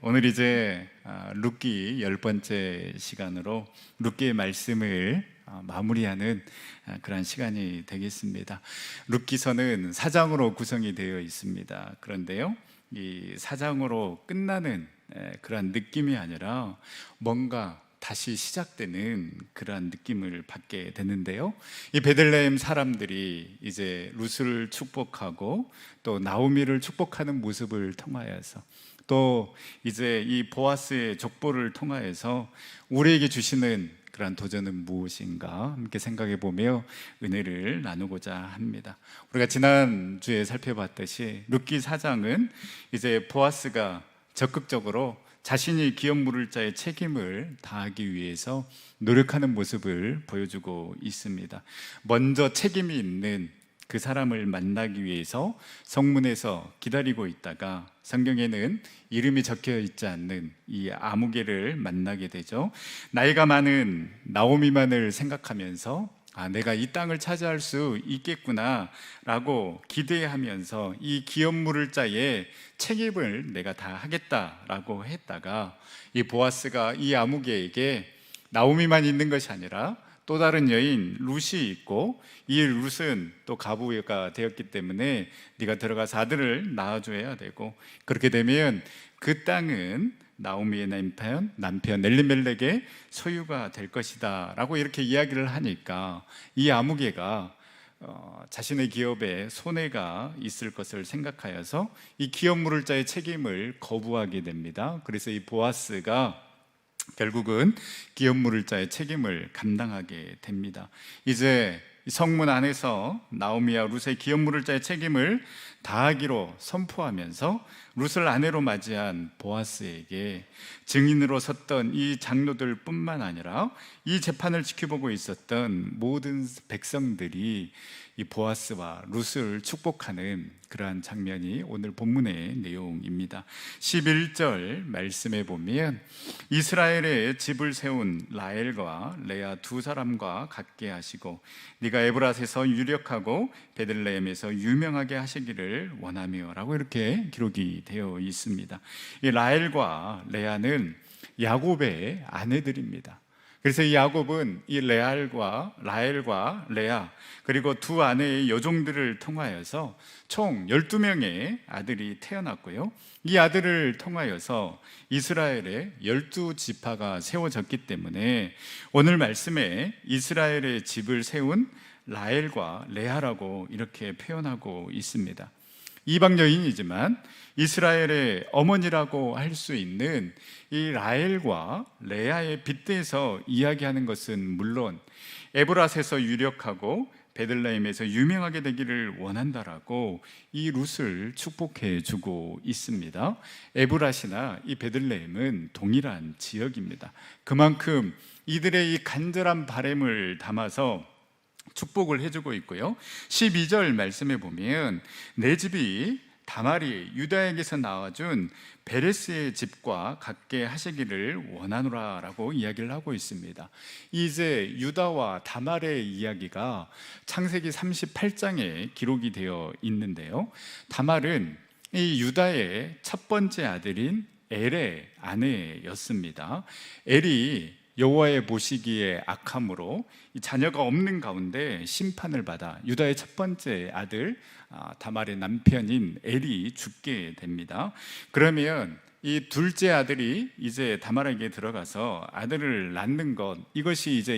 오늘 이제 룻기 10번째 시간으로 룻기의 말씀을 마무리하는 그런 시간이 되겠습니다. 룻기서는 4장으로 구성이 되어 있습니다. 그런데요, 이 4장으로 끝나는 그런 느낌이 아니라 뭔가 다시 시작되는 그러한 느낌을 받게 되는데요, 이 베들레헴 사람들이 이제 룻을 축복하고 또 나오미를 축복하는 모습을 통하여서, 또 이제 이 보아스의 족보를 통하여서 우리에게 주시는 그러한 도전은 무엇인가 함께 생각해 보며 은혜를 나누고자 합니다. 우리가 지난주에 살펴봤듯이 룻기 4장은 이제 보아스가 적극적으로 자신이 기업 물을 자의 책임을 다하기 위해서 노력하는 모습을 보여주고 있습니다. 먼저 책임이 있는 그 사람을 만나기 위해서 성문에서 기다리고 있다가 성경에는 이름이 적혀 있지 않는 이 아무개를 만나게 되죠. 나이가 많은 나오미만을 생각하면서 내가 이 땅을 차지할 수 있겠구나 라고 기대하면서 이 기업 물을 자의 책임을 내가 다 하겠다라고 했다가, 이 보아스가 이 아무개에게 나오미만 있는 것이 아니라 또 다른 여인 룻이 있고, 이 룻은 또 가부가 되었기 때문에 네가 들어가서 아들을 낳아줘야 되고, 그렇게 되면 그 땅은 나오미의 남편 엘리멜렉의 소유가 될 것이다 라고 이렇게 이야기를 하니까, 이 아무개가 자신의 기업에 손해가 있을 것을 생각하여서 이 기업 물을 자의 책임을 거부하게 됩니다. 그래서 이 보아스가 결국은 기업 물을 자의 책임을 감당하게 됩니다. 이제 성문 안에서 나오미와 룻의 기업 물을 자의 책임을 다하기로 선포하면서 룻을 아내로 맞이한 보아스에게 증인으로 섰던 이 장로들 뿐만 아니라 이 재판을 지켜보고 있었던 모든 백성들이 이 보아스와 룻을 축복하는 그러한 장면이 오늘 본문의 내용입니다. 11절 말씀에 보면, 이스라엘의 집을 세운 라헬과 레아 두 사람과 같게 하시고 네가 에브라스에서 유력하고 베들레헴에서 유명하게 하시기를 원하며 라고 이렇게 기록이 되어 있습니다. 이 라헬과 레아는 야곱의 아내들입니다. 그래서 이 야곱은 이 라헬과 레아 그리고 두 아내의 여종들을 통하여서 총 12명의 아들이 태어났고요, 이 아들을 통하여서 이스라엘의 12지파가 세워졌기 때문에 오늘 말씀에 이스라엘의 집을 세운 라헬과 레아라고 이렇게 표현하고 있습니다. 이방 여인이지만 이스라엘의 어머니라고 할 수 있는 이 라헬과 레아의 빗대에서 이야기하는 것은 물론 에브라스에서 유력하고 베들레헴에서 유명하게 되기를 원한다라고 이 룻을 축복해 주고 있습니다. 에브라스나 이 베들레헴은 동일한 지역입니다. 그만큼 이들의 이 간절한 바람을 담아서 축복을 해주고 있고요, 12절 말씀에 보면 내 집이 다말이 유다에게서 나와준 베레스의 집과 같게 하시기를 원하노라 라고 이야기를 하고 있습니다. 이제 유다와 다말의 이야기가 창세기 38장에 기록이 되어 있는데요, 다말은 이 유다의 첫 번째 아들인 엘의 아내였습니다. 엘이 여호와의 보시기에 악함으로 자녀가 없는 가운데 심판을 받아 유다의 첫 번째 아들 다말의 남편인 엘이 죽게 됩니다. 그러면 이 둘째 아들이 이제 다말에게 들어가서 아들을 낳는 것, 이것이 이제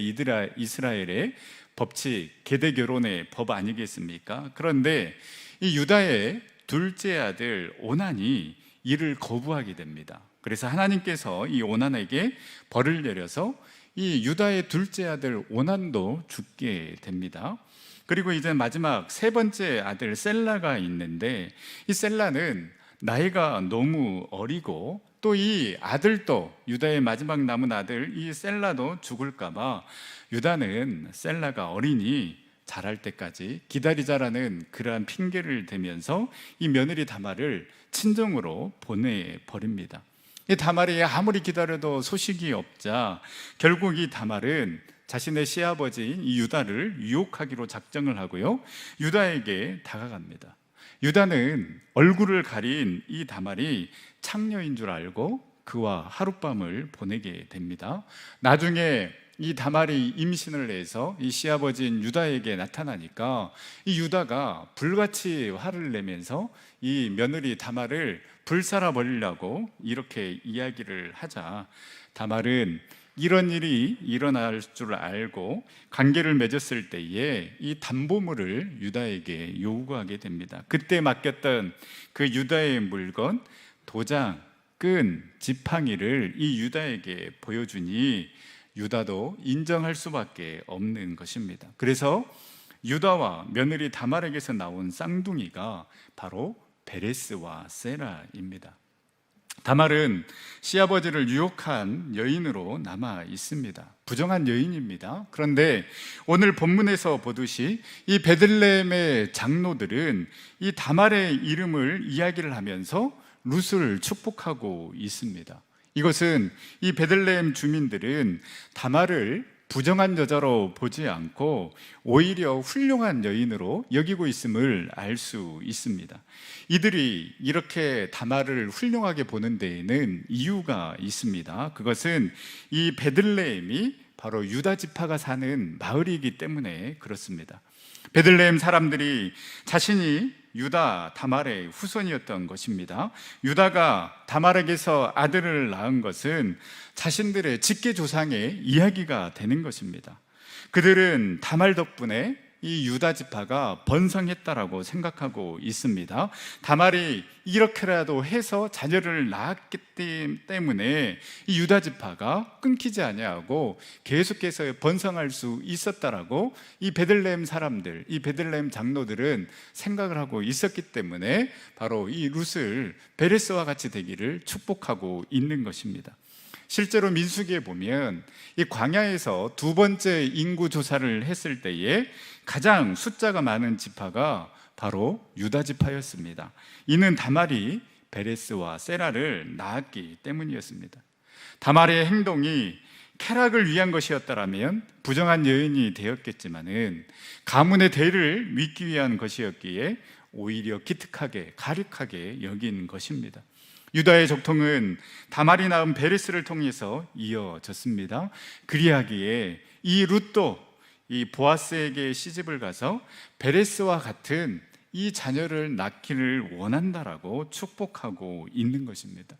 이스라엘의 법칙, 계대 결혼의 법 아니겠습니까? 그런데 이 유다의 둘째 아들 오난이 이를 거부하게 됩니다. 그래서 하나님께서 이 오난에게 벌을 내려서 이 유다의 둘째 아들 오난도 죽게 됩니다. 그리고 이제 마지막 세 번째 아들 셀라가 있는데, 이 셀라는 나이가 너무 어리고 또 이 아들도, 유다의 마지막 남은 아들 이 셀라도 죽을까봐 유다는 셀라가 어리니 자랄 때까지 기다리자라는 그러한 핑계를 대면서 이 며느리 다말을 친정으로 보내버립니다. 이 다말이 아무리 기다려도 소식이 없자 결국 이 다말은 자신의 시아버지인 이 유다를 유혹하기로 작정을 하고요, 유다에게 다가갑니다. 유다는 얼굴을 가린 이 다말이 창녀인 줄 알고 그와 하룻밤을 보내게 됩니다. 나중에 이 다말이 임신을 해서 이 시아버지인 유다에게 나타나니까 이 유다가 불같이 화를 내면서 이 며느리 다말을 불살아 버리려고 이렇게 이야기를 하자, 다말은 이런 일이 일어날 줄 알고 관계를 맺었을 때에 이 담보물을 유다에게 요구하게 됩니다. 그때 맡겼던 그 유다의 물건, 도장, 끈, 지팡이를 이 유다에게 보여주니 유다도 인정할 수밖에 없는 것입니다. 그래서 유다와 며느리 다말에게서 나온 쌍둥이가 바로 베레스와 세라입니다. 다말은 시아버지를 유혹한 여인으로 남아 있습니다. 부정한 여인입니다. 그런데 오늘 본문에서 보듯이 이 베들레헴의 장로들은 이 다말의 이름을 이야기를 하면서 룻을 축복하고 있습니다. 이것은 이 베들레헴 주민들은 다말을 부정한 여자로 보지 않고 오히려 훌륭한 여인으로 여기고 있음을 알 수 있습니다. 이들이 이렇게 다말을 훌륭하게 보는 데에는 이유가 있습니다. 그것은 이 베들레헴이 바로 유다 지파가 사는 마을이기 때문에 그렇습니다. 베들레헴 사람들이 자신이 유다 다말의 후손이었던 것입니다. 유다가 다말에게서 아들을 낳은 것은 자신들의 직계 조상의 이야기가 되는 것입니다. 그들은 다말 덕분에 이 유다 지파가 번성했다라고 생각하고 있습니다. 다말이 이렇게라도 해서 자녀를 낳았기 때문에 이 유다 지파가 끊기지 아니하고 계속해서 번성할 수 있었다라고 이 베들레헴 사람들, 이 베들레헴 장로들은 생각을 하고 있었기 때문에 바로 이 룻을 베레스와 같이 되기를 축복하고 있는 것입니다. 실제로 민수기에 보면 이 광야에서 두 번째 인구 조사를 했을 때에 가장 숫자가 많은 지파가 바로 유다 지파였습니다. 이는 다말이 베레스와 세라를 낳았기 때문이었습니다. 다말의 행동이 쾌락을 위한 것이었다면 부정한 여인이 되었겠지만은 가문의 대를 믿기 위한 것이었기에 오히려 기특하게 가력하게 여긴 것입니다. 유다의 적통은 다말이 낳은 베레스를 통해서 이어졌습니다. 그리하기에 이 룻도 이 보아스에게 시집을 가서 베레스와 같은 이 자녀를 낳기를 원한다라고 축복하고 있는 것입니다.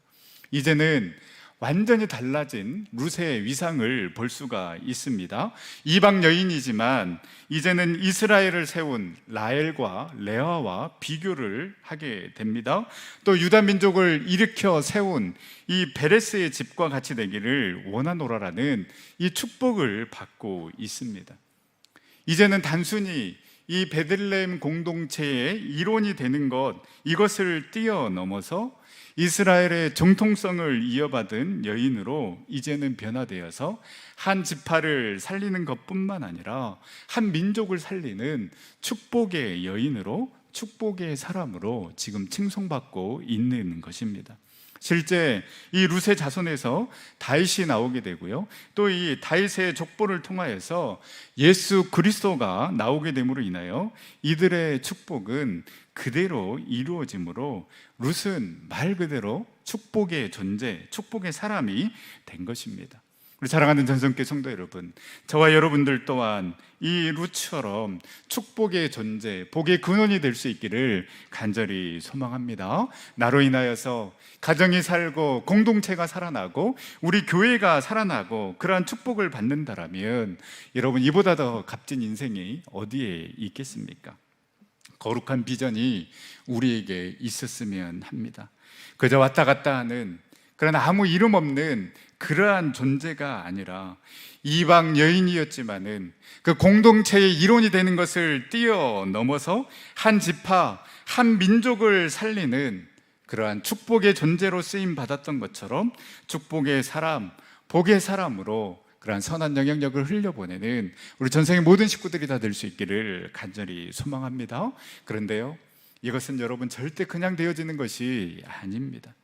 이제는 완전히 달라진 룻의 위상을 볼 수가 있습니다. 이방 여인이지만 이제는 이스라엘을 세운 라헬과 레아와 비교를 하게 됩니다. 또 유다 민족을 일으켜 세운 이 베레스의 집과 같이 되기를 원하노라라는 이 축복을 받고 있습니다. 이제는 단순히 이 베들레헴 공동체의 일원이 되는 것, 이것을 뛰어넘어서 이스라엘의 정통성을 이어받은 여인으로 이제는 변화되어서 한 지파를 살리는 것뿐만 아니라 한 민족을 살리는 축복의 여인으로, 축복의 사람으로 지금 칭송받고 있는 것입니다. 실제 이 룻의 자손에서 다윗이 나오게 되고요, 또 이 다윗의 족보를 통하여서 예수 그리스도가 나오게 됨으로 인하여 이들의 축복은 그대로 이루어지므로 룻은 말 그대로 축복의 존재, 축복의 사람이 된 것입니다. 우리 사랑하는 전성교 성도 여러분, 저와 여러분들 또한 이 룻처럼 축복의 존재, 복의 근원이 될 수 있기를 간절히 소망합니다. 나로 인하여서 가정이 살고 공동체가 살아나고 우리 교회가 살아나고 그러한 축복을 받는다라면 여러분, 이보다 더 값진 인생이 어디에 있겠습니까? 거룩한 비전이 우리에게 있었으면 합니다. 그저 왔다 갔다 하는, 그러나 아무 이름 없는 그러한 존재가 아니라 이방 여인이었지만은 그 공동체의 일원이 되는 것을 뛰어넘어서 한 지파, 한 민족을 살리는 그러한 축복의 존재로 쓰임 받았던 것처럼 축복의 사람, 복의 사람으로 그러한 선한 영향력을 흘려보내는 우리 전생의 모든 식구들이 다 될 수 있기를 간절히 소망합니다. 그런데요, 이것은 여러분 절대 그냥 되어지는 것이 아닙니다.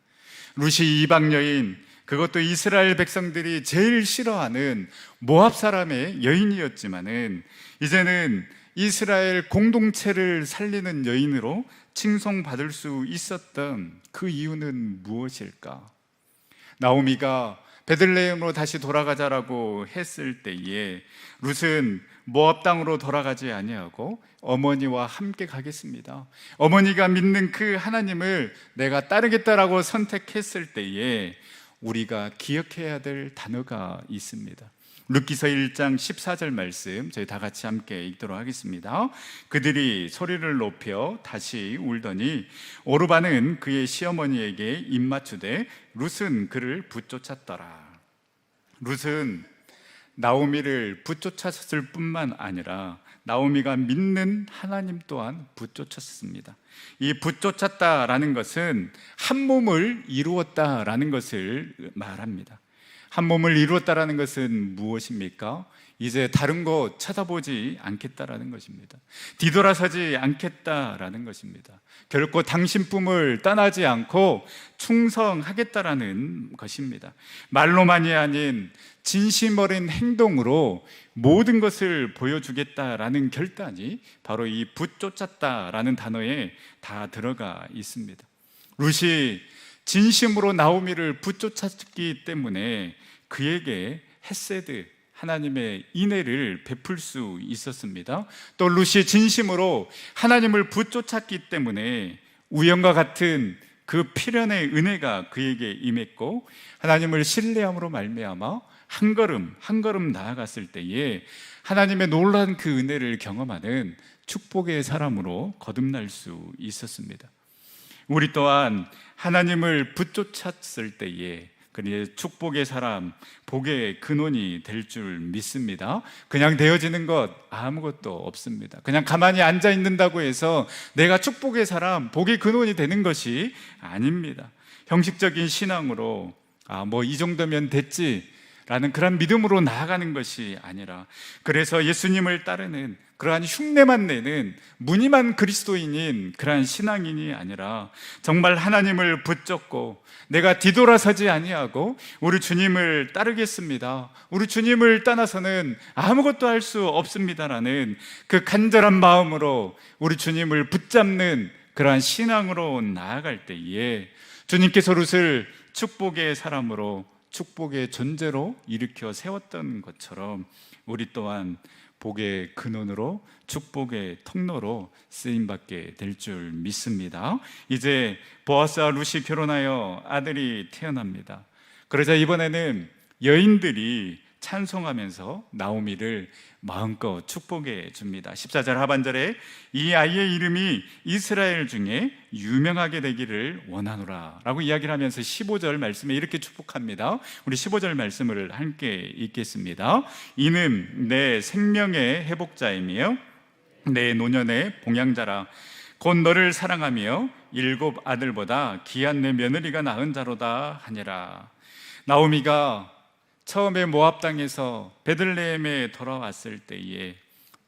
룻이 이방 여인, 그것도 이스라엘 백성들이 제일 싫어하는 모압 사람의 여인이었지만은 이제는 이스라엘 공동체를 살리는 여인으로 칭송받을 수 있었던 그 이유는 무엇일까? 나오미가 베들레헴으로 다시 돌아가자라고 했을 때에 룻은 모압 땅으로 돌아가지 아니하고 어머니와 함께 가겠습니다. 어머니가 믿는 그 하나님을 내가 따르겠다라고 선택했을 때에 우리가 기억해야 될 단어가 있습니다. 룻기서 1장 14절 말씀 저희 다 같이 함께 읽도록 하겠습니다. 그들이 소리를 높여 다시 울더니 오르바는 그의 시어머니에게 입맞추되 룻은 그를 붙쫓았더라. 룻은 나오미를 붙쫓았을 뿐만 아니라 나오미가 믿는 하나님 또한 붙쫓았습니다. 이 붙쫓았다라는 것은 한 몸을 이루었다라는 것을 말합니다. 한 몸을 이루었다라는 것은 무엇입니까? 이제 다른 거 쳐다보지 않겠다라는 것입니다. 뒤돌아서지 않겠다라는 것입니다. 결코 당신뿐을 떠나지 않고 충성하겠다라는 것입니다. 말로만이 아닌 진심 어린 행동으로 모든 것을 보여주겠다라는 결단이 바로 이 붙쫓았다라는 단어에 다 들어가 있습니다. 룻이 진심으로 나오미를 붙쫓았기 때문에 그에게 헤세드, 하나님의 인애를 베풀 수 있었습니다. 또 룻이 진심으로 하나님을 붙쫓았기 때문에 우연과 같은 그 필연의 은혜가 그에게 임했고 하나님을 신뢰함으로 말미암아 한 걸음 나아갔을 때에 하나님의 놀라운 그 은혜를 경험하는 축복의 사람으로 거듭날 수 있었습니다. 우리 또한 하나님을 붙쫓았을 때에 그의 축복의 사람, 복의 근원이 될 줄 믿습니다. 그냥 되어지는 것 아무것도 없습니다. 그냥 가만히 앉아 있는다고 해서 내가 축복의 사람, 복의 근원이 되는 것이 아닙니다. 형식적인 신앙으로 이 정도면 됐지 라는 그런 믿음으로 나아가는 것이 아니라, 그래서 예수님을 따르는 그러한 흉내만 내는 무늬만 그리스도인인 그러한 신앙인이 아니라 정말 하나님을 붙잡고 내가 뒤돌아서지 아니하고 우리 주님을 따르겠습니다, 우리 주님을 떠나서는 아무것도 할 수 없습니다라는 그 간절한 마음으로 우리 주님을 붙잡는 그러한 신앙으로 나아갈 때에 주님께서 룻을 축복의 사람으로, 축복의 존재로 일으켜 세웠던 것처럼 우리 또한 복의 근원으로, 축복의 통로로 쓰임받게 될 줄 믿습니다. 이제 보아스와 룻이 결혼하여 아들이 태어납니다. 그러자 이번에는 여인들이 찬송하면서 나오미를 마음껏 축복해 줍니다. 14절 하반절에 이 아이의 이름이 이스라엘 중에 유명하게 되기를 원하노라 라고 이야기를 하면서 15절 말씀에 이렇게 축복합니다. 우리 15절 말씀을 함께 읽겠습니다. 이는 내 생명의 회복자이며 내 노년의 봉양자라. 곧 너를 사랑하며 7 아들보다 귀한 내 며느리가 낳은 자로다 하니라. 나오미가 처음에 모압 땅에서 베들레헴에 돌아왔을 때에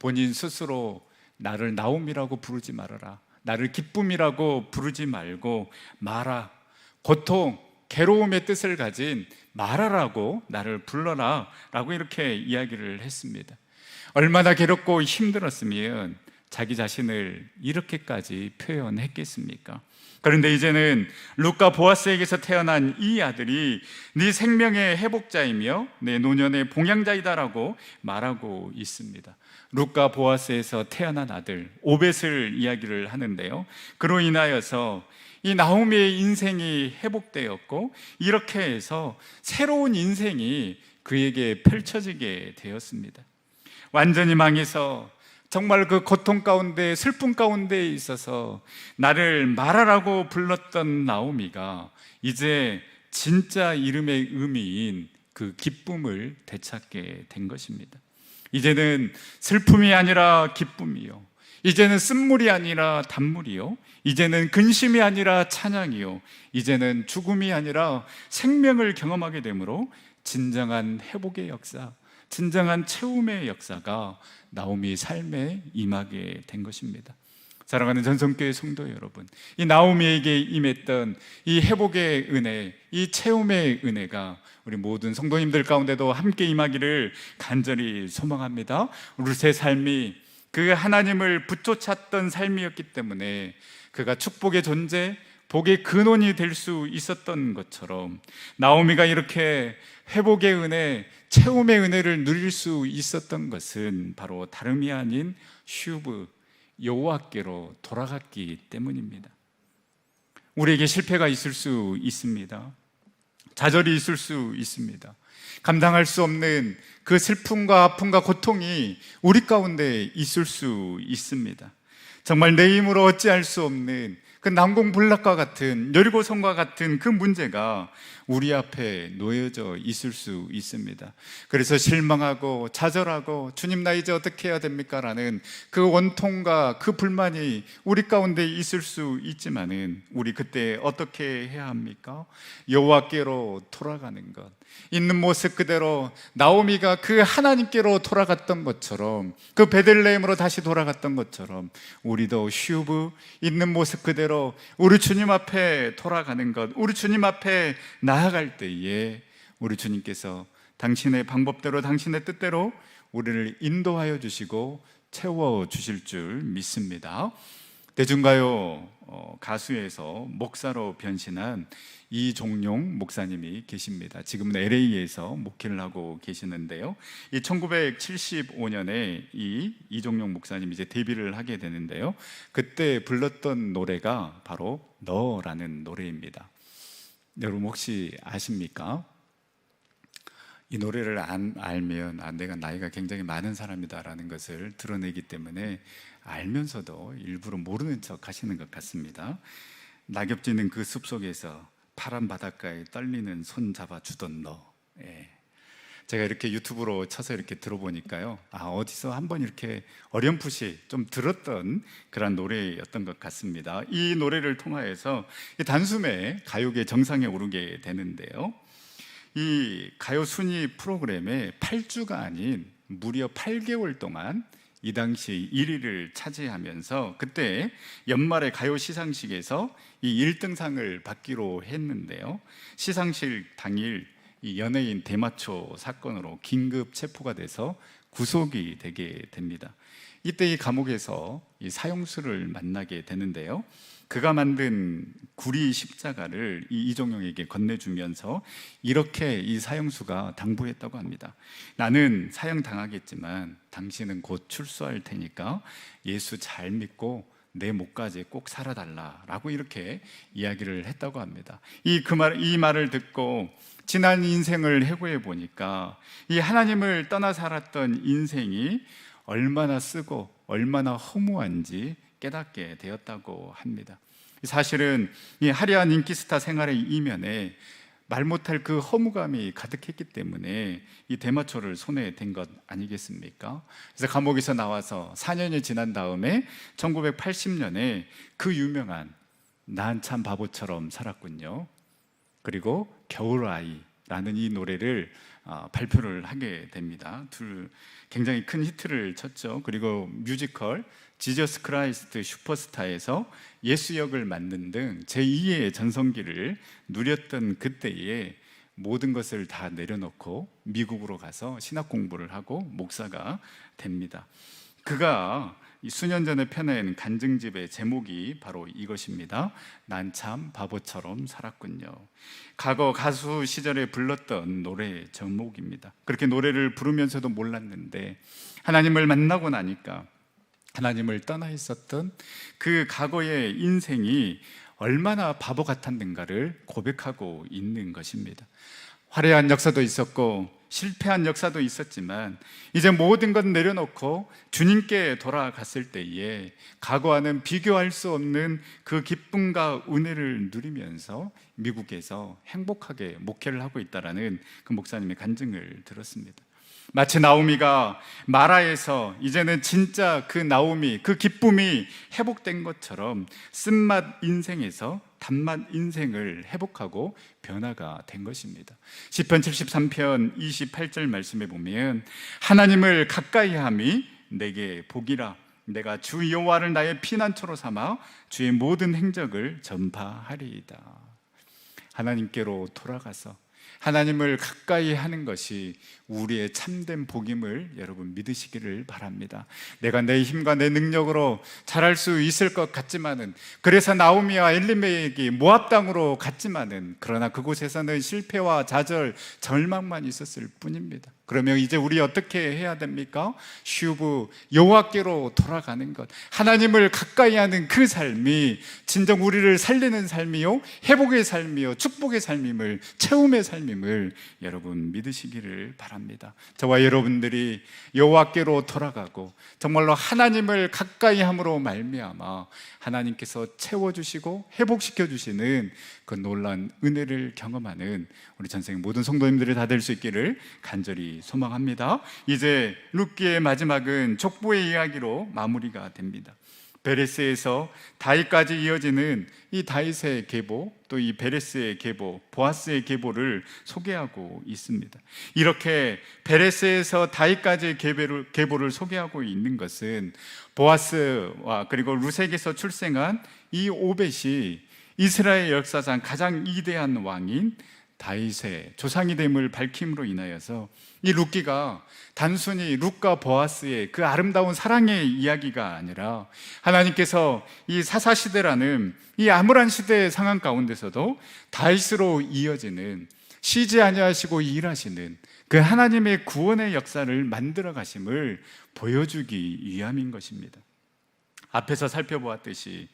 본인 스스로 나를 나오미라고 부르지 말아라, 나를 기쁨이라고 부르지 말고 마라, 고통, 괴로움의 뜻을 가진 마라라고 나를 불러라 라고 이렇게 이야기를 했습니다. 얼마나 괴롭고 힘들었으면 자기 자신을 이렇게까지 표현했겠습니까? 그런데 이제는 룻과 보아스에게서 태어난 이 아들이 네 생명의 회복자이며 내 노년의 봉양자이다라고 말하고 있습니다. 룻과 보아스에서 태어난 아들 오벳을 이야기를 하는데요, 그로 인하여서 이 나오미의 인생이 회복되었고 이렇게 해서 새로운 인생이 그에게 펼쳐지게 되었습니다. 완전히 망해서 정말 그 고통 가운데, 슬픔 가운데 있어서 나를 마라라고 불렀던 나오미가 이제 진짜 이름의 의미인 그 기쁨을 되찾게 된 것입니다. 이제는 슬픔이 아니라 기쁨이요, 이제는 쓴물이 아니라 단물이요, 이제는 근심이 아니라 찬양이요, 이제는 죽음이 아니라 생명을 경험하게 되므로 진정한 회복의 역사, 진정한 채움의 역사가 나오미 삶에 임하게 된 것입니다. 사랑하는 전성교회 성도 여러분, 이 나오미에게 임했던 이 회복의 은혜, 이 채움의 은혜가 우리 모든 성도님들 가운데도 함께 임하기를 간절히 소망합니다. 룻의 삶이 그 하나님을 붙쫓았던 삶이었기 때문에 그가 축복의 존재, 복의 근원이 될 수 있었던 것처럼 나오미가 이렇게 회복의 은혜, 채움의 은혜를 누릴 수 있었던 것은 바로 다름이 아닌 슈브, 여호와께로 돌아갔기 때문입니다. 우리에게 실패가 있을 수 있습니다. 좌절이 있을 수 있습니다. 감당할 수 없는 그 슬픔과 아픔과 고통이 우리 가운데 있을 수 있습니다. 정말 내 힘으로 어찌할 수 없는 그 난공불락과 같은, 여리고성과 같은 그 문제가 우리 앞에 놓여져 있을 수 있습니다. 그래서 실망하고 좌절하고 주님 나 이제 어떻게 해야 됩니까? 라는 그 원통과 그 불만이 우리 가운데 있을 수 있지만은 우리 그때 어떻게 해야 합니까? 여호와께로 돌아가는 것, 있는 모습 그대로 나오미가 그 하나님께로 돌아갔던 것처럼, 그 베들레헴으로 다시 돌아갔던 것처럼 우리도 슈브, 있는 모습 그대로 우리 주님 앞에 돌아가는 것, 우리 주님 앞에 나아갈 때에 우리 주님께서 당신의 방법대로, 당신의 뜻대로 우리를 인도하여 주시고 채워 주실 줄 믿습니다. 대중가요 가수에서 목사로 변신한 이종용 목사님이 계십니다. 지금은 LA에서 목회를 하고 계시는데요. 이 1975년에 이종용 목사님이 이제 데뷔를 하게 되는데요. 그때 불렀던 노래가 바로 너라는 노래입니다. 여러분 혹시 아십니까? 이 노래를 알면 내가 나이가 굉장히 많은 사람이다라는 것을 드러내기 때문에 알면서도 일부러 모르는 척 하시는 것 같습니다. 낙엽지는 그 숲속에서 파란 바닷가에 떨리는 손 잡아주던 너. 제가 이렇게 유튜브로 쳐서 이렇게 들어보니까요, 어디서 한번 이렇게 어렴풋이 좀 들었던 그런 노래였던 것 같습니다. 이 노래를 통하여서 단숨에 가요계 정상에 오르게 되는데요, 이 가요 순위 프로그램에 8주가 아닌 무려 8개월 동안 이 당시 1위를 차지하면서 그때 연말의 가요 시상식에서 이 1등상을 받기로 했는데요, 시상식 당일 이 연예인 대마초 사건으로 긴급 체포가 돼서 구속이 되게 됩니다. 이때 이 감옥에서 이 사형수를 만나게 되는데요, 그가 만든 구리 십자가를 이종용에게 건네주면서 이렇게 이 사형수가 당부했다고 합니다. 나는 사형당하겠지만 당신은 곧 출소할 테니까 예수 잘 믿고 내 목까지 꼭 살아달라라고 이렇게 이야기를 했다고 합니다. 이 말을 듣고 지난 인생을 회고해 보니까 이 하나님을 떠나 살았던 인생이 얼마나 쓰고 얼마나 허무한지 깨닫게 되었다고 합니다. 사실은 이 화려한 인기스타 생활의 이면에 말 못할 그 허무감이 가득했기 때문에 이 대마초를 손에 댄 것 아니겠습니까? 그래서 감옥에서 나와서 4년이 지난 다음에 1980년에 그 유명한 난 참 바보처럼 살았군요, 그리고 겨울아이라는 이 노래를 발표를 하게 됩니다. 굉장히 큰 히트를 쳤죠. 그리고 뮤지컬 지저스 크라이스트 슈퍼스타에서 예수 역을 맡는 등 제2의 전성기를 누렸던 그때에 모든 것을 다 내려놓고 미국으로 가서 신학 공부를 하고 목사가 됩니다. 그가 수년 전에 펴낸 간증집의 제목이 바로 이것입니다. 난 참 바보처럼 살았군요. 과거 가수 시절에 불렀던 노래 제목입니다. 그렇게 노래를 부르면서도 몰랐는데 하나님을 만나고 나니까 하나님을 떠나 있었던 그 과거의 인생이 얼마나 바보 같았는가를 고백하고 있는 것입니다. 화려한 역사도 있었고 실패한 역사도 있었지만 이제 모든 것 내려놓고 주님께 돌아갔을 때에 과거와는 비교할 수 없는 그 기쁨과 은혜를 누리면서 미국에서 행복하게 목회를 하고 있다라는 그 목사님의 간증을 들었습니다. 마치 나오미가 마라에서 이제는 진짜 그 나오미, 그 기쁨이 회복된 것처럼 쓴맛 인생에서 단맛 인생을 회복하고 변화가 된 것입니다. 시편 73편 28절 말씀에 보면 하나님을 가까이 함이 내게 복이라, 내가 주 여호와를 나의 피난처로 삼아 주의 모든 행적을 전파하리이다. 하나님께로 돌아가서 하나님을 가까이 하는 것이 우리의 참된 복임을 여러분 믿으시기를 바랍니다. 내가 내 힘과 내 능력으로 잘할 수 있을 것 같지만은, 그래서 나오미와 엘리멜렉이 모압 땅으로 갔지만은, 그러나 그곳에서는 실패와 좌절, 절망만 있었을 뿐입니다. 그러면 이제 우리 어떻게 해야 됩니까? 슈브, 여호와께로 돌아가는 것, 하나님을 가까이 하는 그 삶이 진정 우리를 살리는 삶이요, 회복의 삶이요, 축복의 삶임을, 채움의 삶임을 여러분 믿으시기를 바랍니다. 저와 여러분들이 여호와께로 돌아가고 정말로 하나님을 가까이 함으로 말미암아 하나님께서 채워주시고 회복시켜주시는 그 놀라운 은혜를 경험하는 우리 전생 모든 성도님들이 다 될 수 있기를 간절히 소망합니다. 이제 룻기의 마지막은 족보의 이야기로 마무리가 됩니다. 베레스에서 다윗까지 이어지는 이 다윗의 계보, 또 이 베레스의 계보, 보아스의 계보를 소개하고 있습니다. 이렇게 베레스에서 다윗까지의 계보를 소개하고 있는 것은 보아스와 그리고 룻에게서 출생한 이 오벳이 이스라엘 역사상 가장 위대한 왕인 다윗의 조상이 됨을 밝힘으로 인하여서 이 룻기가 단순히 룻과 보아스의 그 아름다운 사랑의 이야기가 아니라 하나님께서 이 사사시대라는 이 암울한 시대의 상황 가운데서도 다윗으로 이어지는, 쉬지 아니하시고 일하시는 그 하나님의 구원의 역사를 만들어 가심을 보여주기 위함인 것입니다. 앞에서 살펴보았듯이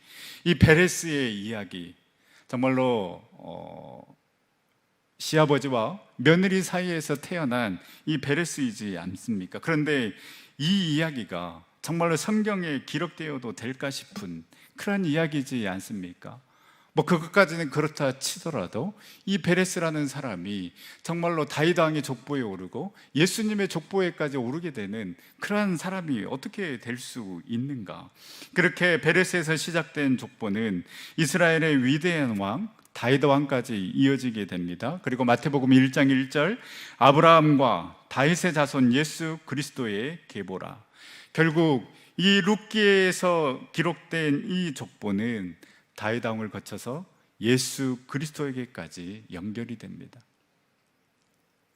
이 베레스의 이야기, 정말로 시아버지와 며느리 사이에서 태어난 이 베레스이지 않습니까? 그런데 이 이야기가 정말로 성경에 기록되어도 될까 싶은 그런 이야기지 않습니까? 뭐 그것까지는 그렇다 치더라도 이 베레스라는 사람이 정말로 다윗 왕의 족보에 오르고 예수님의 족보에까지 오르게 되는 그러한 사람이 어떻게 될 수 있는가? 그렇게 베레스에서 시작된 족보는 이스라엘의 위대한 왕 다윗 왕까지 이어지게 됩니다. 그리고 마태복음 1장 1절, 아브라함과 다윗의 자손 예수 그리스도의 계보라. 결국 이 룻기에서 기록된 이 족보는 다윗 왕을 거쳐서 예수 그리스도에게까지 연결이 됩니다.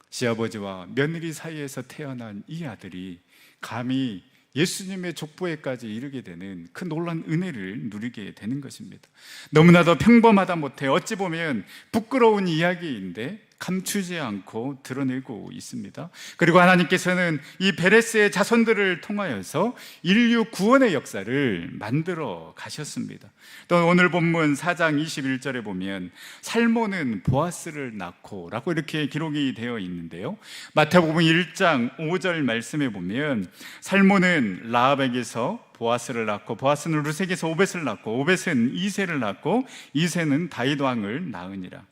시아버지와 며느리 사이에서 태어난 이 아들이 감히 예수님의 족보에까지 이르게 되는 그 놀라운 은혜를 누리게 되는 것입니다. 너무나도 평범하다 못해 어찌 보면 부끄러운 이야기인데 감추지 않고 드러내고 있습니다. 그리고 하나님께서는 이 베레스의 자손들을 통하여서 인류 구원의 역사를 만들어 가셨습니다. 또 오늘 본문 4장 21절에 보면 살몬은 보아스를 낳고 라고 이렇게 기록이 되어 있는데요, 마태복음 1장 5절 말씀에 보면 살몬은 라합에게서 보아스를 낳고 보아스는 룻에게서 오벳을 낳고 오벳은 이새를 낳고 이새는 다윗 왕을 낳으니라.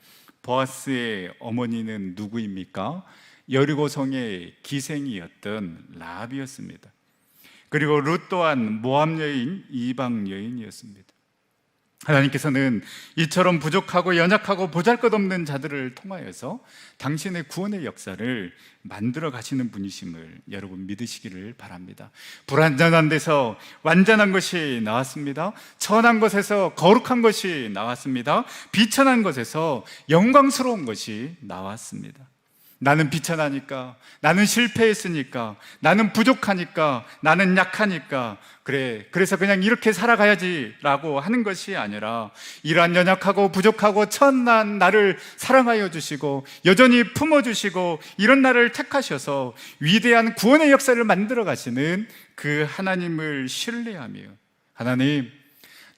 보아스의 어머니는 누구입니까? 여리고성의 기생이었던 라합이었습니다. 그리고 룻 또한 모압 여인, 이방 여인이었습니다. 하나님께서는 이처럼 부족하고 연약하고 보잘것없는 자들을 통하여서 당신의 구원의 역사를 만들어 가시는 분이심을 여러분 믿으시기를 바랍니다. 불완전한 데서 완전한 것이 나왔습니다. 천한 것에서 거룩한 것이 나왔습니다. 비천한 것에서 영광스러운 것이 나왔습니다. 나는 비천하니까, 나는 실패했으니까, 나는 부족하니까, 나는 약하니까 그래서 그냥 이렇게 살아가야지 라고 하는 것이 아니라, 이러한 연약하고 부족하고 천한 나를 사랑하여 주시고 여전히 품어주시고 이런 나를 택하셔서 위대한 구원의 역사를 만들어 가시는 그 하나님을 신뢰하며, 하나님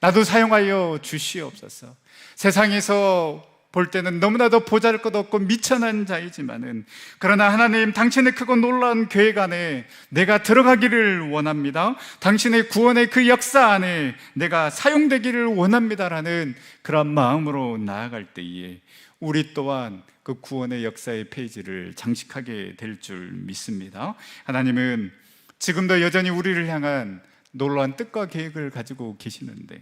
나도 사용하여 주시옵소서. 세상에서 볼 때는 너무나도 보잘것없고 미천한 자이지만은, 그러나 하나님 당신의 크고 놀라운 계획 안에 내가 들어가기를 원합니다. 당신의 구원의 그 역사 안에 내가 사용되기를 원합니다라는 그런 마음으로 나아갈 때에 우리 또한 그 구원의 역사의 페이지를 장식하게 될 줄 믿습니다. 하나님은 지금도 여전히 우리를 향한 놀라운 뜻과 계획을 가지고 계시는데,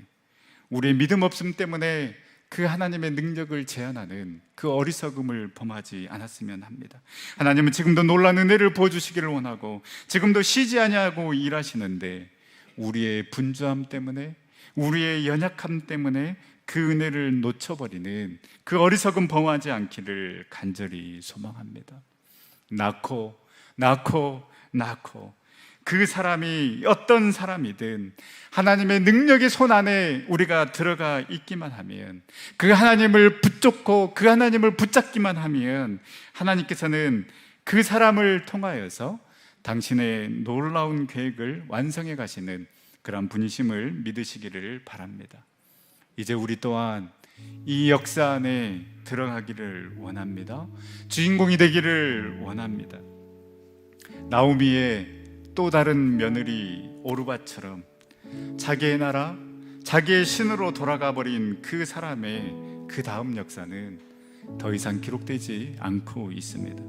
우리의 믿음 없음 때문에 그 하나님의 능력을 제한하는 그 어리석음을 범하지 않았으면 합니다. 하나님은 지금도 놀라운 은혜를 부어주시기를 원하고 지금도 쉬지 아니하고 일하시는데, 우리의 분주함 때문에, 우리의 연약함 때문에 그 은혜를 놓쳐버리는 그 어리석은 범하지 않기를 간절히 소망합니다. 낳고 그 사람이 어떤 사람이든 하나님의 능력의 손 안에 우리가 들어가 있기만 하면, 그 하나님을 붙잡고 그 하나님을 붙잡기만 하면 하나님께서는 그 사람을 통하여서 당신의 놀라운 계획을 완성해 가시는 그런 분이심을 믿으시기를 바랍니다. 이제 우리 또한 이 역사 안에 들어가기를 원합니다. 주인공이 되기를 원합니다. 나오미의 또 다른 며느리 오르바처럼 자기의 나라, 자기의 신으로 돌아가 버린 그 사람의 그 다음 역사는 더 이상 기록되지 않고 있습니다.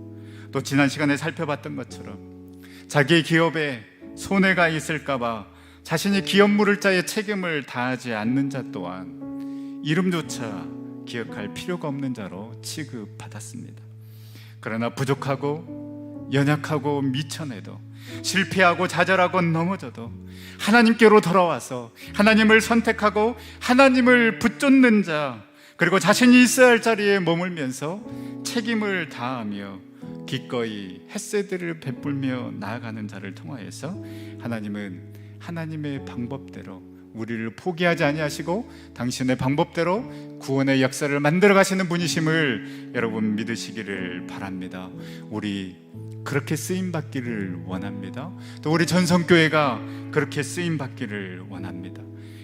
또 지난 시간에 살펴봤던 것처럼 자기의 기업에 손해가 있을까봐 자신이 기업 물을 자의 책임을 다하지 않는 자 또한 이름조차 기억할 필요가 없는 자로 취급받았습니다. 그러나 부족하고 연약하고 미천해도, 실패하고 좌절하고 넘어져도 하나님께로 돌아와서 하나님을 선택하고 하나님을 붙잡는 자, 그리고 자신이 있어야 할 자리에 머물면서 책임을 다하며 기꺼이 햇새들을 베풀며 나아가는 자를 통하여서 하나님은 하나님의 방법대로 우리를 포기하지 아니하시고 당신의 방법대로 구원의 역사를 만들어 가시는 분이심을 여러분 믿으시기를 바랍니다. 우리 그렇게 쓰임 받기를 원합니다. 또 우리 전성교회가 그렇게 쓰임 받기를 원합니다.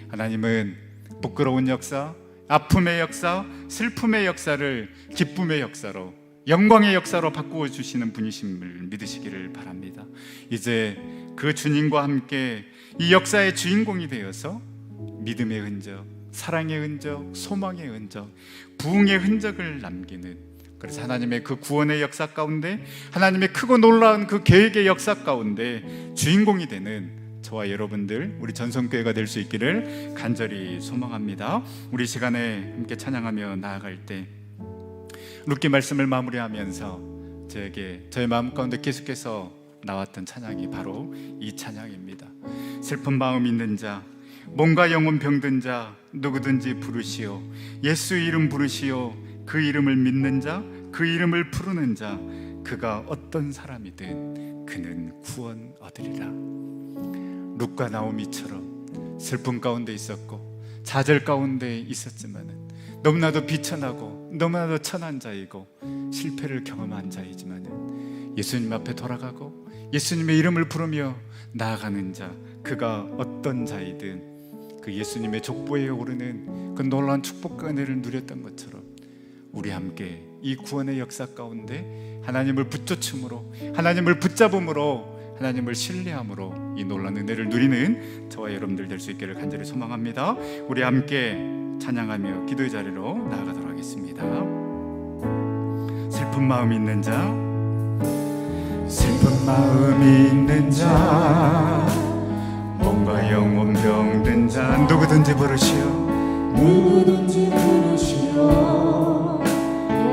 하나님은 부끄러운 역사, 아픔의 역사, 슬픔의 역사를 기쁨의 역사로, 영광의 역사로 바꾸어 주시는 분이심을 믿으시기를 바랍니다. 이제 그 주님과 함께 이 역사의 주인공이 되어서 믿음의 흔적, 사랑의 흔적, 소망의 흔적, 부흥의 흔적을 남기는, 그래서 하나님의 그 구원의 역사 가운데, 하나님의 크고 놀라운 그 계획의 역사 가운데 주인공이 되는 저와 여러분들, 우리 전성교회가 될 수 있기를 간절히 소망합니다. 우리 시간에 함께 찬양하며 나아갈 때 룻기 말씀을 마무리하면서 저의 마음 가운데 계속해서 나왔던 찬양이 바로 이 찬양입니다. 슬픈 마음 있는 자, 몸과 영혼 병든 자 누구든지 부르시오. 예수 이름 부르시오. 그 이름을 믿는 자, 그 이름을 부르는 자, 그가 어떤 사람이든 그는 구원 얻으리라. 룻과 나오미처럼 슬픔 가운데 있었고 좌절 가운데 있었지만은 너무나도 비천하고 너무나도 천한 자이고 실패를 경험한 자이지만은 예수님 앞에 돌아가고 예수님의 이름을 부르며 나아가는 자, 그가 어떤 자이든 그 예수님의 족보에 오르는 그 놀라운 축복과 은혜를 누렸던 것처럼 우리 함께 이 구원의 역사 가운데 하나님을 붙잡음으로, 하나님을 붙잡음으로, 하나님을 신뢰함으로 이 놀라운 은혜를 누리는 저와 여러분들 될 수 있기를 간절히 소망합니다. 우리 함께 찬양하며 기도의 자리로 나아가도록 하겠습니다. 슬픈 마음 있는 자, 슬픈 마음이 있는 자, 몸과 영혼 병든 자 누구든지 부르시오. 누구든지 부르시오.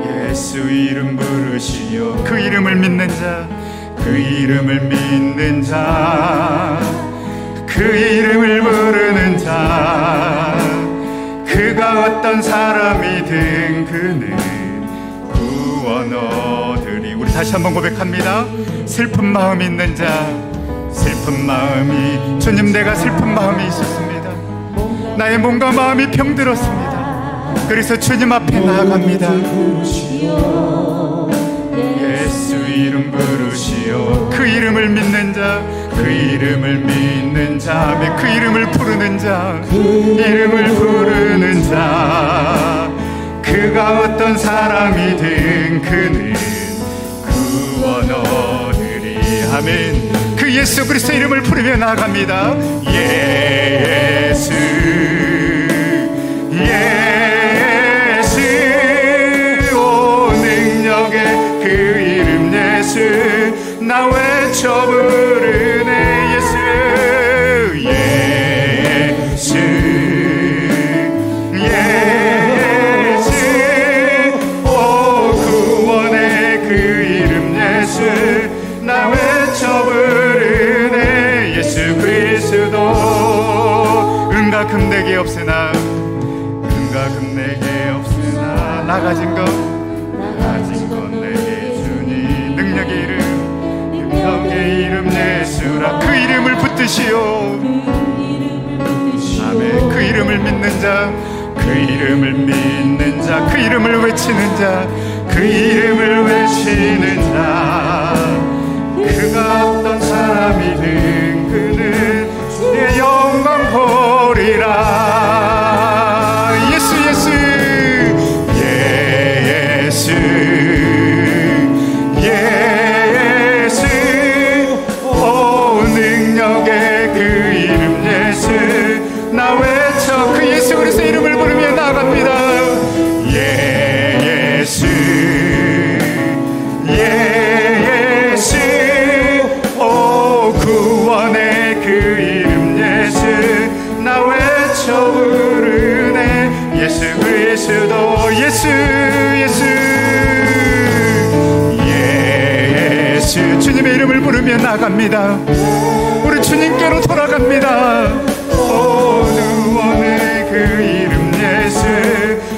예수 이름 부르시오. 그 이름을 믿는 자, 그 이름을 믿는 자, 그 이름을 부르는 자, 그가 어떤 사람이든 그는 구원 얻으리. 우리 다시 한번 고백합니다. 슬픈 마음 있는 자, 슬픈 마음이, 주님 내가 슬픈 마음이 있었습니다. 나의 몸과 마음이 병들었습니다. 그래서 주님 앞에 나아갑니다. 예수 이름 부르시오. 그 이름을 믿는 자, 그 이름을 믿는 자, 그 이름을 부르는 자, 이름을 부르는 자, 그가 어떤 사람이든 그는 구원 얻으리. 아멘. 그 예수 그리스도 이름을 부르며 나아갑니다. 예수 예수, 오 능력의 그 이름 예수, 나 외쳐 부르네. 예수 예수 예수, 오 구원의 그 이름 예수, 나 외쳐 부르네. 예수 그리스도, 응답 없으나 나 가진 것 내게 주니 능력의 이름 예수라. 그 이름을 붙드시오. 아멘. 그 이름을 믿는 자, 그 이름을 믿는 자, 그 이름을 외치는 자, 그 이름을 외치는 자, 그가 어떤 사람이든 그는 주의 영광 보리라. 예수 예수 예수 예수. 오 능력의 그 이름 예수. 나 외쳐 그 예수 그리스도 이름을 부르며 나아갑니다. 예수 예수. 오 구원의 그 이름 예수. 나 외쳐 부르네. 예수 그리스도 예수 예수 예수. 주님의 이름을 부르며 나갑니다. 우리 주님께로 돌아갑니다. 오 구원의 그 이름 예수.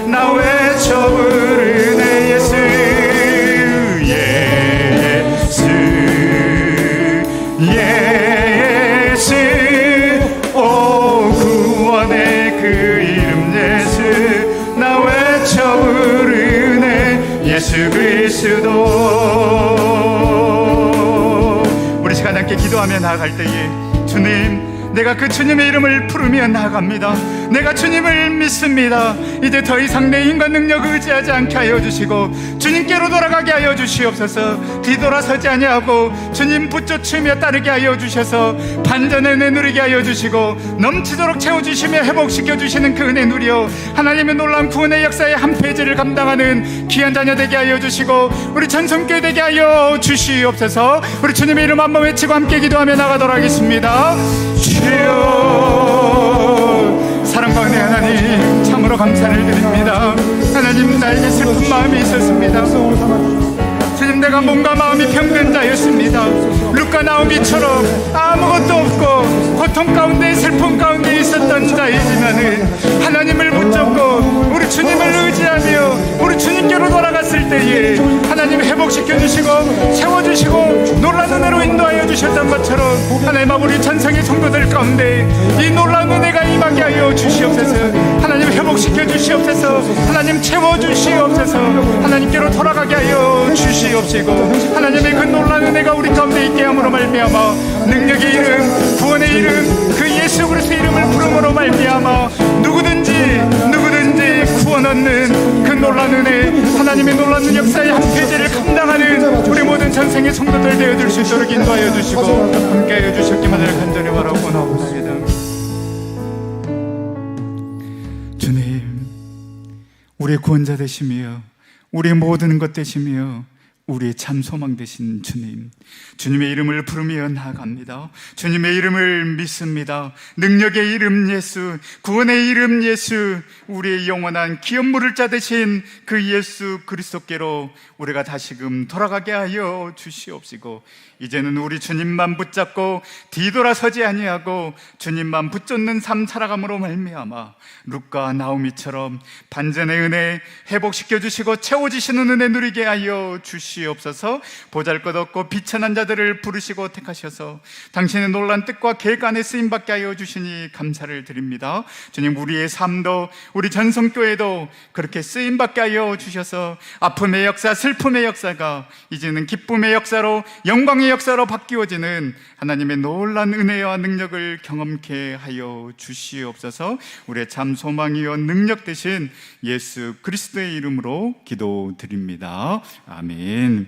나 외쳐 부르네. 예수 예수 예수. 오 구원의 그 이름 예수. 나 외쳐 부르네. 예수 그리스도. 우리 시간 함께 기도하며 나아갈 때에 주님, 내가 그 주님의 이름을 부르며 나아갑니다. 내가 주님을 믿습니다. 이제 더 이상 내 인간 능력 의지하지 않게 하여 주시고 주님께로 돌아가게 하여 주시옵소서. 뒤돌아서지 아니하고 주님 붙쫓으며 따르게 하여 주셔서 반전의 은혜 누리게 하여 주시고 넘치도록 채워주시며 회복시켜 주시는 그 은혜 누려 하나님의 놀라운 구원의 역사의 한 페이지를 감당하는 귀한 자녀 되게 하여 주시고 우리 전성교회 되게 하여 주시옵소서. 우리 주님의 이름 한번 외치고 함께 기도하며 나가도록 하겠습니다. 주여, 사랑과 은혜 하나님 참으로 감사를 드립니다. 하나님, 나에게 슬픈 마음이 있었습니다. 주님, 내가 몸과 마음이 병든 자였습니다. 루카 나오미처럼 아무것도 없고 고통 가운데 슬픔 가운데 있었던 자이지만은 하나님을 붙잡고 우리 주님을 의지하며 우리 주님께로 돌아갔을 때에 하나님 회복시켜 주시고 채워주시고 놀라운 은혜로 인도하여 주셨던 것처럼 하나님 우리 전성의 성도들 가운데 이 놀라운 은혜가 임하게 하여 주시옵소서. 하나님 회복시켜 주시옵소서. 하나님 채워주시옵소서. 하나님께로 돌아가게 하여 주시옵시고 하나님의 그 놀라운 은혜가 우리 가운데 있게 함으로 말미암아 능력의 이름, 구원의 이름, 그 예수 그리스도 이름을 부름으로 말미암아 누구든지 구원 얻는 그 놀라운 은혜, 하나님의 놀라운 역사의 한 페이지를 감당하는 우리 모든 전생의 성도들 되어줄 수 있도록 인도하여 주시고 함께하여 주셨기만을 간절히 바라고 나옵니다. 주님, 우리의 구원자 되시며 우리의 모든 것 되시며 우리의 참 소망 되신 주님, 주님의 이름을 부르며 나아갑니다. 주님의 이름을 믿습니다. 능력의 이름 예수, 구원의 이름 예수, 우리의 영원한 기업 물을 자 되신 그 예수 그리스도께로 우리가 다시금 돌아가게 하여 주시옵시고 이제는 우리 주님만 붙잡고 뒤돌아서지 아니하고 주님만 붙잡는 삶 살아감으로 말미암아 루카 나오미처럼 반전의 은혜 회복시켜 주시고 채워주시는 은혜 누리게 하여 주시옵소서. 보잘것없고 비천한 자들을 부르시고 택하셔서 당신의 놀란 뜻과 계획 안에 쓰임받게 하여 주시니 감사를 드립니다. 주님, 우리의 삶도 우리 전성교회도 그렇게 쓰임받게 하여 주셔서 아픔의 역사, 슬픔의 역사가 이제는 기쁨의 역사로 영광의 역사로 바뀌어지는 하나님의 놀란 은혜와 능력을 경험케 하여 주시옵소서. 우리의 참 소망이요 능력 되신 예수 그리스도의 이름으로 기도드립니다. 아멘.